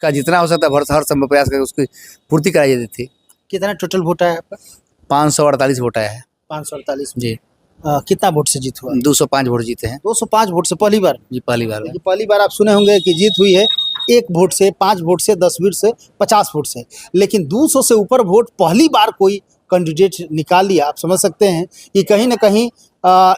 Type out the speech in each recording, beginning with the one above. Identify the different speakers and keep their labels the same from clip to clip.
Speaker 1: उसका जितना हो सकता है हर संभव प्रयास करके उसकी पूर्ति कराई जाती थी।
Speaker 2: कितना टोटल वोट आया आपका?
Speaker 1: 548 वोट आया है
Speaker 2: 548 में।
Speaker 1: जी।
Speaker 2: कितना वोट से जीत हुआ?
Speaker 1: 205 वोट जीते हैं
Speaker 2: 205 वोट से पहली बार?
Speaker 1: जी, पहली बार।
Speaker 2: देखिए पहली बार आप सुने होंगे कि जीत हुई है 1 वोट से, 5 वोट से, 10 वोट से, 50 वोट से, लेकिन 200 से ऊपर वोट पहली बार कोई कैंडिडेट निकाल लिया। आप समझ सकते हैं कि कहीं ना कहीं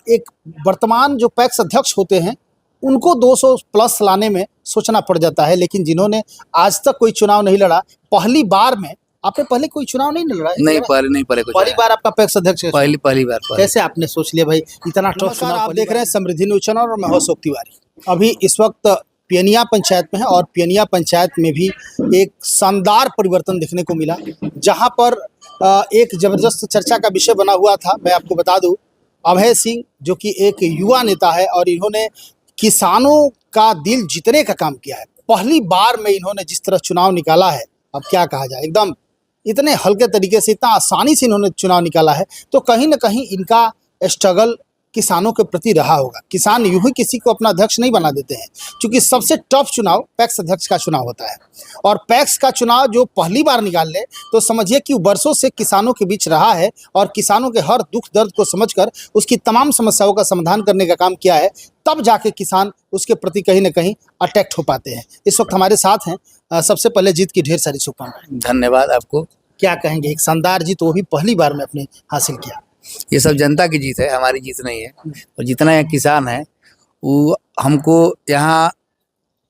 Speaker 2: एक वर्तमान जो पैक्स अध्यक्ष होते हैं उनको 200 प्लस लाने में सोचना पड़ जाता है, लेकिन जिन्होंने आज तक कोई चुनाव नहीं लड़ा, पहली बार में। आपने पहले कोई चुनाव नहीं लड़ा?
Speaker 1: नहीं, पहले कुछ
Speaker 2: पहली बार आपका पैक्स अध्यक्ष?
Speaker 1: पहली बार।
Speaker 2: कैसे आपने सोच लिया भाई इतना टफ चुनाव? आप देख रहे हैं समृद्धि न्यूज चैनल और मैं हूं अशोक तिवारी। अभी इस वक्त पियनिया पंचायत में है और पियनिया पंचायत में भी एक शानदार परिवर्तन देखने को मिला, जहां पर एक जबरदस्त चर्चा का विषय बना हुआ था। मैं आपको बता दूं, अभय सिंह जो कि एक युवा नेता है और इन्होंने किसानों का दिल जीतने का काम किया है। पहली बार में इन्होंने जिस तरह चुनाव निकाला है, अब क्या कहा जाए, एकदम इतने हल्के तरीके से, इतना आसानी से इन्होंने चुनाव निकाला है, तो कहीं ना कहीं इनका स्ट्रगल किसानों के प्रति रहा होगा। किसान यूं ही किसी को अपना अध्यक्ष नहीं बना देते हैं, क्योंकि सबसे टफ चुनाव पैक्स अध्यक्ष का चुनाव होता है। और पैक्स का चुनाव जो पहली बार निकाल ले तो समझिए कि वर्षों से किसानों के बीच रहा है और किसानों के हर दुख दर्द को समझकर उसकी तमाम समस्याओं का समाधान करने का काम किया है, तब जाके किसान उसके प्रति कहीं ना कहीं अटैक्ट हो पाते हैं। इस वक्त हमारे साथ हैं, सबसे पहले जीत की ढेर सारी शुभकामनाएं।
Speaker 1: धन्यवाद आपको।
Speaker 2: क्या कहेंगे, एक शानदार जीत वो भी पहली बार में अपने हासिल किया।
Speaker 1: ये सब जनता की जीत है, हमारी जीत नहीं है। और जितना यहाँ किसान है वो हमको यहाँ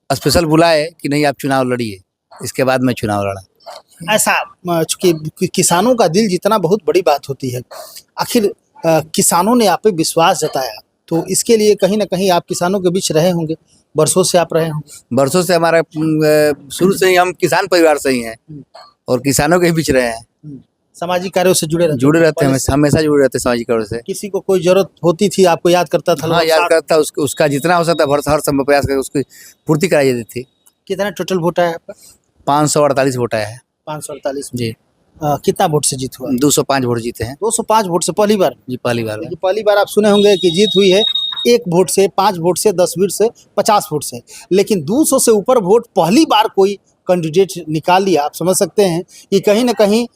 Speaker 1: स्पेशल बुलाए कि नहीं आप चुनाव लड़िए, इसके बाद मैं चुनाव लड़ा।
Speaker 2: ऐसा चूंकि किसानों का दिल जीतना बहुत बड़ी बात होती है, आखिर किसानों ने आप पे विश्वास जताया, तो इसके लिए कहीं ना कहीं आप किसानों के बीच रहे होंगे, वर्षों से आप रहे होंगे।
Speaker 1: वर्षों से हमारा शुरू से ही हम किसान परिवार से ही हैं और किसानों के ही बीच रहे हैं।
Speaker 2: सामाजिक कार्यों से जुड़े रहते
Speaker 1: हैं, हमेशा जुड़े रहते हैं सामाजिक कार्यों से।
Speaker 2: किसी को कोई जरूरत होती थी आपको याद करता था?
Speaker 1: हाँ, याद करता, उसका जितना हो सकता है हर संभव प्रयास करके उसकी पूर्ति कराई जाती थी।
Speaker 2: कितना टोटल वोट आया आपका?
Speaker 1: 548 वोट आया है
Speaker 2: 548 में।
Speaker 1: जी।
Speaker 2: कितना वोट से जीत हुआ?
Speaker 1: 205 वोट जीते हैं
Speaker 2: 205 वोट से पहली बार?
Speaker 1: जी, पहली बार।
Speaker 2: पहली बार आप सुने होंगे कि जीत हुई है 1 वोट से, 5 वोट से, 10 वोट से, 50 वोट से, लेकिन 200 से ऊपर वोट पहली बार कोई कैंडिडेट निकाल लिया। आप समझ सकते हैं कि कहीं ना कहीं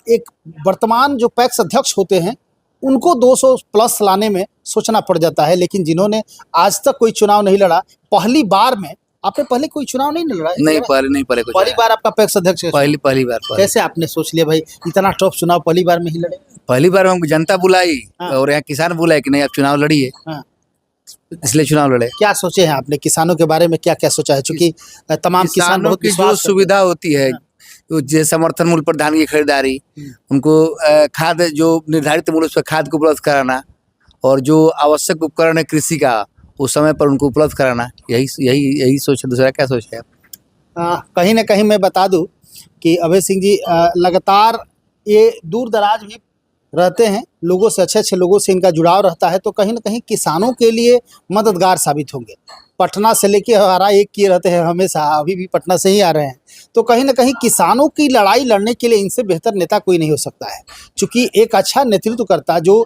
Speaker 2: एक वर्तमान जो पैक्स अध्यक्ष होते हैं उनको 200 प्लस लाने में सोचना पड़ जाता है, लेकिन जिन्होंने आज तक कोई चुनाव नहीं लड़ा, पहली बार में। आपने पहले कोई चुनाव नहीं लड़ा?
Speaker 1: नहीं, पहले कुछ
Speaker 2: पहली बार आपका पैक्स अध्यक्ष?
Speaker 1: पहली बार।
Speaker 2: कैसे आपने सोच लिया भाई इतना टफ चुनाव पहली बार में ही लड़े?
Speaker 1: पहली बार हमको जनता बुलाई और यहाँ किसान बुलाए कि नहीं आप चुनाव लड़िए, इसलिए चुनाव लड़े।
Speaker 2: क्या सोचे हैं आपने किसानों के बारे में, क्या क्या सोचा है? चूंकि तमाम किसान बहुत
Speaker 1: की जो सुविधा होती है, जो समर्थन मूल्य पर धान की खरीदारी, उनको खाद जो निर्धारित मूल्य पर खाद को उपलब्ध कराना और जो आवश्यक उपकरण है कृषि का उस समय पर उनको उपलब्ध कराना, यही सोच है। दूसरा क्या सोच है?
Speaker 2: कहीं ना कहीं मैं बता दूं कि अभय सिंह जी लगातार ये दूर दराज भी रहते हैं, लोगों से, अच्छे लोगों से इनका जुड़ाव रहता है, तो कहीं ना कहीं किसानों के लिए मददगार साबित होंगे। पटना से लेके हमारा एक किए रहते हैं हमेशा, अभी भी पटना से ही आ रहे हैं, तो कहीं ना कहीं किसानों की लड़ाई लड़ने के लिए इनसे बेहतर नेता कोई नहीं हो सकता है। क्योंकि एक अच्छा नेतृत्व करता जो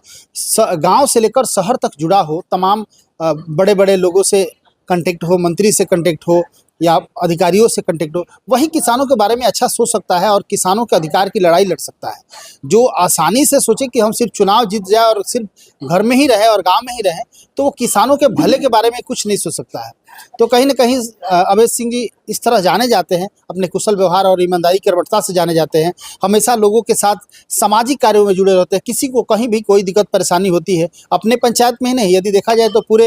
Speaker 2: गांव से लेकर शहर तक जुड़ा हो, तमाम बड़े बड़े लोगों से कांटेक्ट हो, मंत्री से कांटेक्ट हो या अधिकारियों से कांटेक्ट हो, वही किसानों के बारे में अच्छा सोच सकता है और किसानों के अधिकार की लड़ाई लड़ सकता है। जो आसानी से सोचे कि हम सिर्फ चुनाव जीत जाए और सिर्फ घर में ही रहे और गांव में ही रहे, तो वो किसानों के भले के बारे में कुछ नहीं सोच सकता है। तो कहीं ना कहीं अभय सिंह जी इस तरह जाने जाते हैं, अपने कुशल व्यवहार और ईमानदारी कर्मठता से जाने जाते हैं। हमेशा लोगों के साथ सामाजिक कार्यों में जुड़े रहते हैं। किसी को कहीं भी कोई दिक्कत परेशानी होती है, अपने पंचायत में ही नहीं, यदि देखा जाए तो पूरे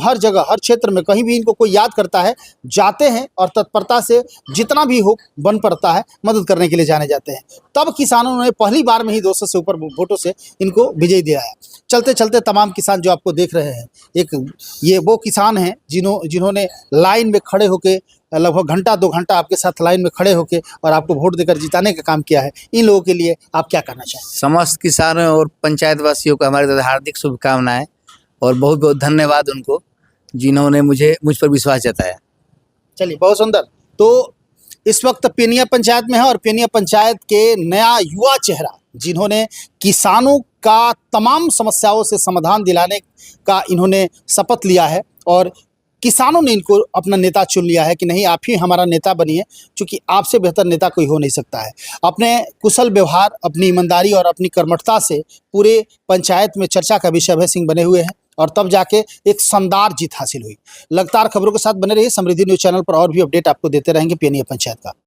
Speaker 2: हर जगह, हर क्षेत्र में कहीं भी इनको कोई याद करता है, जाते हैं और तत्परता से जितना भी हो बन पड़ता है मदद करने के लिए जाने जाते हैं। तब किसानों ने पहली बार में ही 200 से ऊपर वोटों से इनको विजयी दिलाया। चलते चलते तमाम किसान जो आपको देख रहे हैं, एक ये वो किसान हैं जिन्होंने लाइन में खड़े होके लगभग घंटा 2 घंटा आपके साथ लाइन में खड़े होके और आपको वोट देकर जिताने का काम किया है। इन लोगों के लिए आप क्या कहना चाहें?
Speaker 1: समस्त किसानों और पंचायत वासियों को हमारी तरफ हार्दिक शुभकामनाएं और बहुत बहुत धन्यवाद उनको जिन्होंने मुझ पर विश्वास जताया।
Speaker 2: चलिए, बहुत सुंदर। तो इस वक्त पियनिया पंचायत में है और पियनिया पंचायत के नया युवा चेहरा जिन्होंने किसानों का तमाम समस्याओं से समाधान दिलाने का इन्होंने शपथ लिया है और किसानों ने इनको अपना नेता चुन लिया है कि नहीं, आप ही हमारा नेता बनिए, क्योंकि आपसे बेहतर नेता कोई हो नहीं सकता है। अपने कुशल व्यवहार, अपनी ईमानदारी और अपनी कर्मठता से पूरे पंचायत में चर्चा का विषय अभय सिंह बने हुए हैं और तब जाके एक शानदार जीत हासिल हुई। लगातार खबरों के साथ बने रहिए समृद्धि न्यूज़ चैनल पर, और भी अपडेट आपको देते रहेंगे पीएनए पंचायत का।